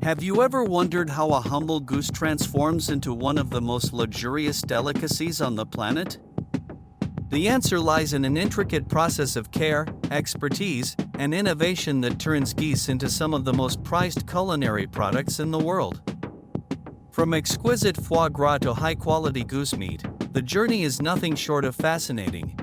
Have you ever wondered how a humble goose transforms into one of the most luxurious delicacies on the planet? The answer lies in an intricate process of care, expertise, and innovation that turns geese into some of the most prized culinary products in the world. From exquisite foie gras to high-quality goose meat, the journey is nothing short of fascinating.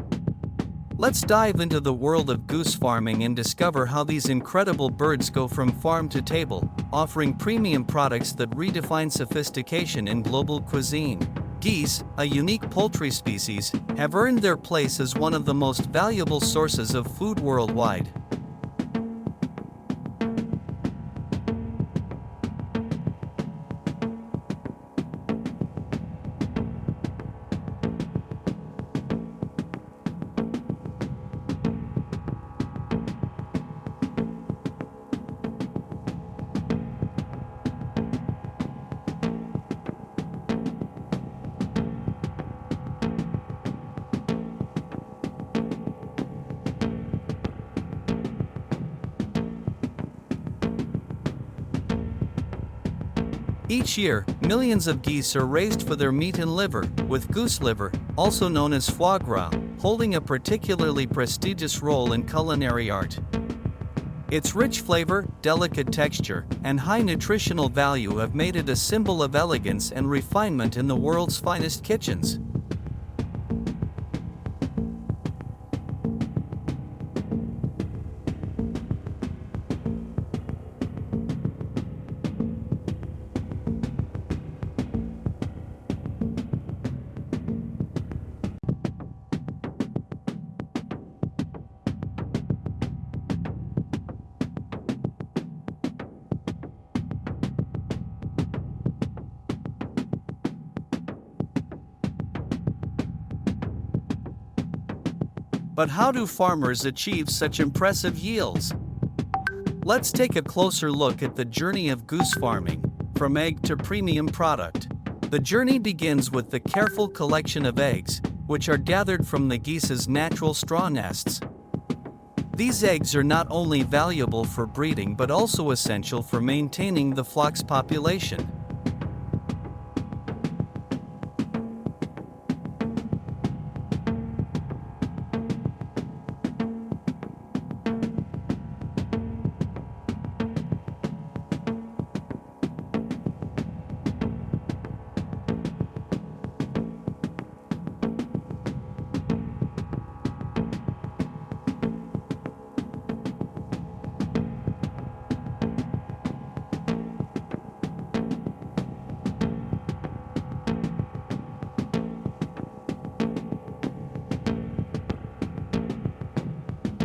Let's dive into the world of goose farming and discover how these incredible birds go from farm to table, offering premium products that redefine sophistication in global cuisine. Geese, a unique poultry species, have earned their place as one of the most valuable sources of food worldwide. Each year, millions of geese are raised for their meat and liver, with goose liver, also known as foie gras, holding a particularly prestigious role in culinary art. Its rich flavor, delicate texture, and high nutritional value have made it a symbol of elegance and refinement in the world's finest kitchens. But how do farmers achieve such impressive yields? Let's take a closer look at the journey of goose farming, from egg to premium product. The journey begins with the careful collection of eggs, which are gathered from the geese's natural straw nests. These eggs are not only valuable for breeding but also essential for maintaining the flock's population.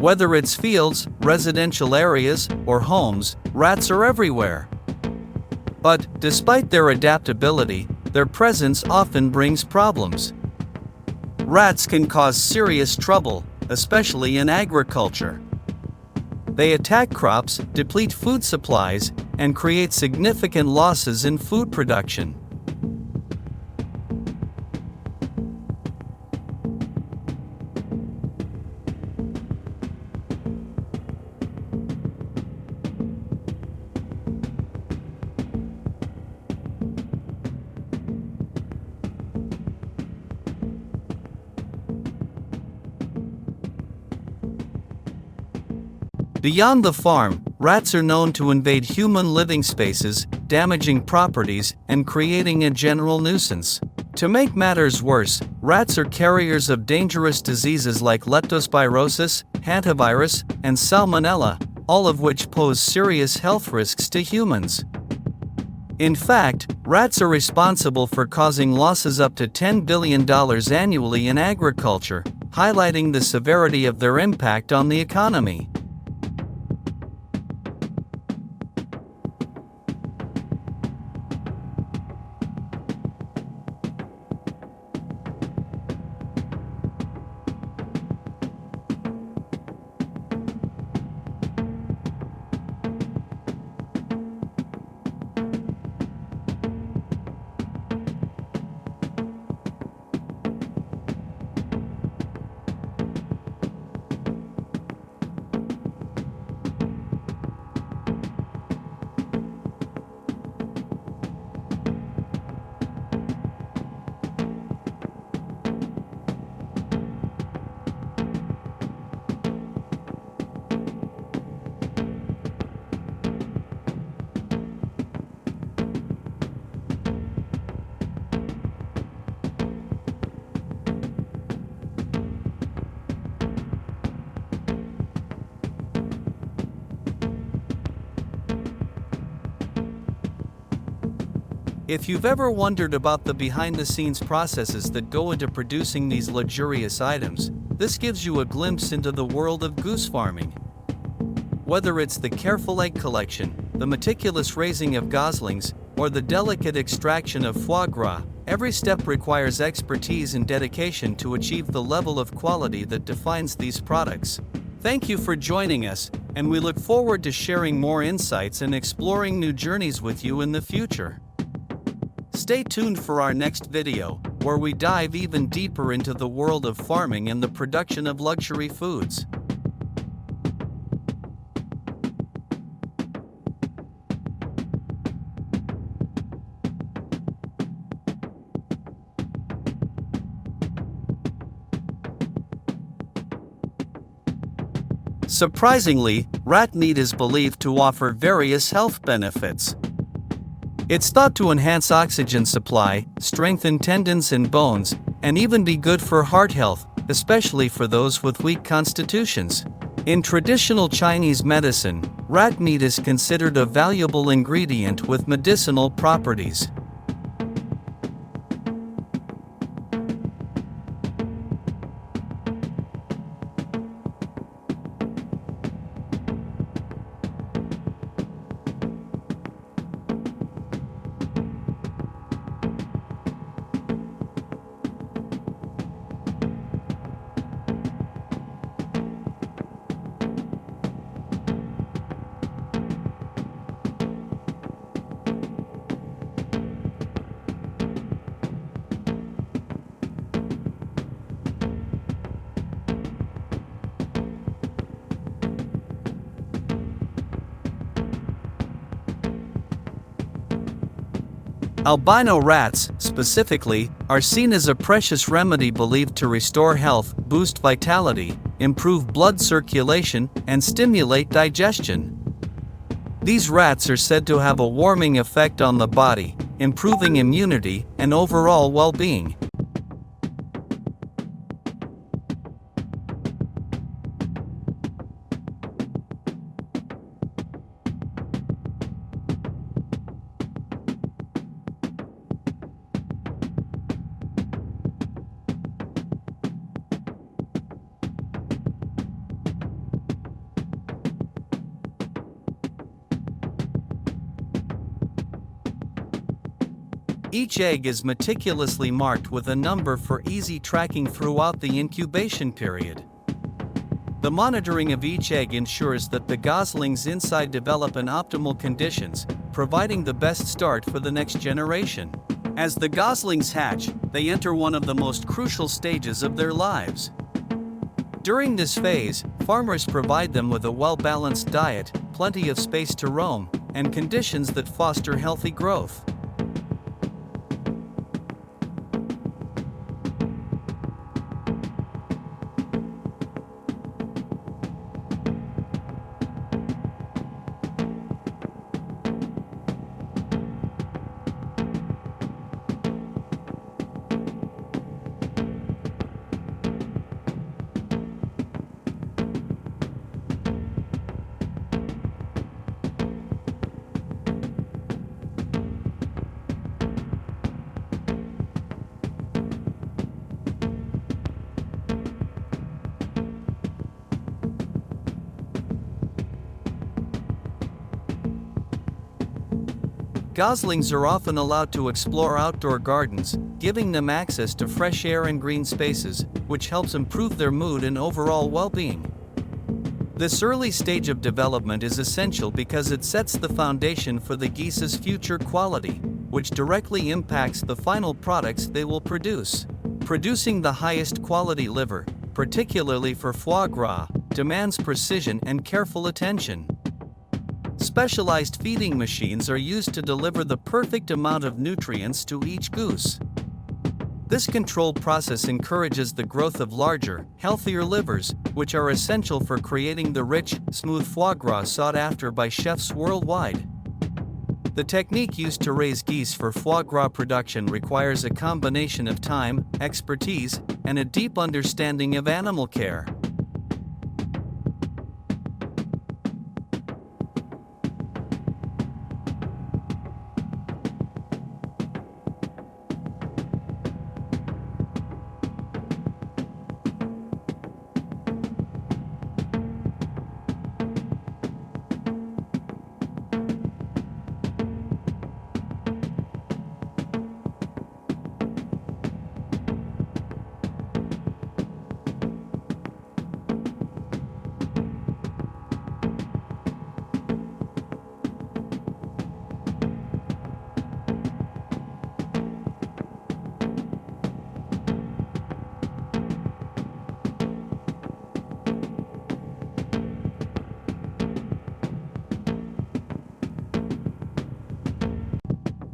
Whether it's fields, residential areas, or homes, rats are everywhere. But, despite their adaptability, their presence often brings problems. Rats can cause serious trouble, especially in agriculture. They attack crops, deplete food supplies, and create significant losses in food production. Beyond the farm, rats are known to invade human living spaces, damaging properties, and creating a general nuisance. To make matters worse, rats are carriers of dangerous diseases like leptospirosis, hantavirus, and salmonella, all of which pose serious health risks to humans. In fact, rats are responsible for causing losses up to $10 billion annually in agriculture, highlighting the severity of their impact on the economy. If you've ever wondered about the behind-the-scenes processes that go into producing these luxurious items, this gives you a glimpse into the world of goose farming. Whether it's the careful egg collection, the meticulous raising of goslings, or the delicate extraction of foie gras, every step requires expertise and dedication to achieve the level of quality that defines these products. Thank you for joining us, and we look forward to sharing more insights and exploring new journeys with you in the future. Stay tuned for our next video, where we dive even deeper into the world of farming and the production of luxury foods. Surprisingly, rat meat is believed to offer various health benefits. It's thought to enhance oxygen supply, strengthen tendons and bones, and even be good for heart health, especially for those with weak constitutions. In traditional Chinese medicine, rat meat is considered a valuable ingredient with medicinal properties. Albino rats, specifically, are seen as a precious remedy believed to restore health, boost vitality, improve blood circulation, and stimulate digestion. These rats are said to have a warming effect on the body, improving immunity and overall well-being. Each egg is meticulously marked with a number for easy tracking throughout the incubation period. The monitoring of each egg ensures that the goslings inside develop in optimal conditions, providing the best start for the next generation. As the goslings hatch, they enter one of the most crucial stages of their lives. During this phase, farmers provide them with a well-balanced diet, plenty of space to roam, and conditions that foster healthy growth. Goslings are often allowed to explore outdoor gardens, giving them access to fresh air and green spaces, which helps improve their mood and overall well-being. This early stage of development is essential because it sets the foundation for the geese's future quality, which directly impacts the final products they will produce. Producing the highest quality liver, particularly for foie gras, demands precision and careful attention. Specialized feeding machines are used to deliver the perfect amount of nutrients to each goose. This controlled process encourages the growth of larger, healthier livers, which are essential for creating the rich, smooth foie gras sought after by chefs worldwide. The technique used to raise geese for foie gras production requires a combination of time, expertise, and a deep understanding of animal care.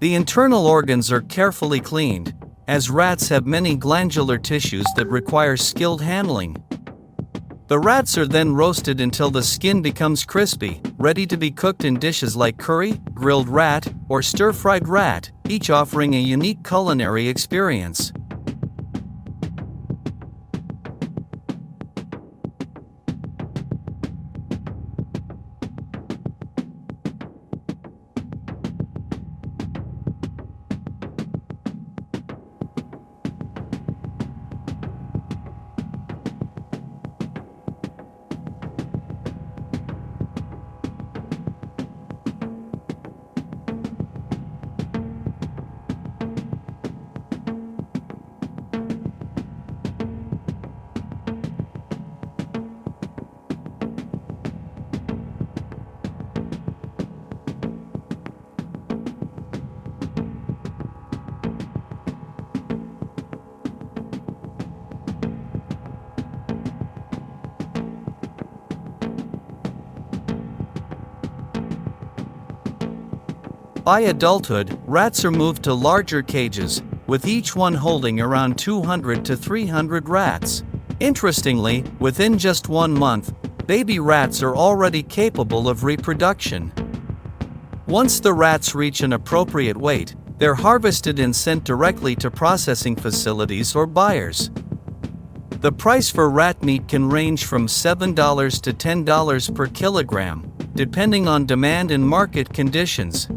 The internal organs are carefully cleaned, as rats have many glandular tissues that require skilled handling. The rats are then roasted until the skin becomes crispy, ready to be cooked in dishes like curry, grilled rat, or stir-fried rat, each offering a unique culinary experience. By adulthood, rats are moved to larger cages, with each one holding around 200 to 300 rats. Interestingly, within just 1 month, baby rats are already capable of reproduction. Once the rats reach an appropriate weight, they're harvested and sent directly to processing facilities or buyers. The price for rat meat can range from $7 to $10 per kilogram, depending on demand and market conditions.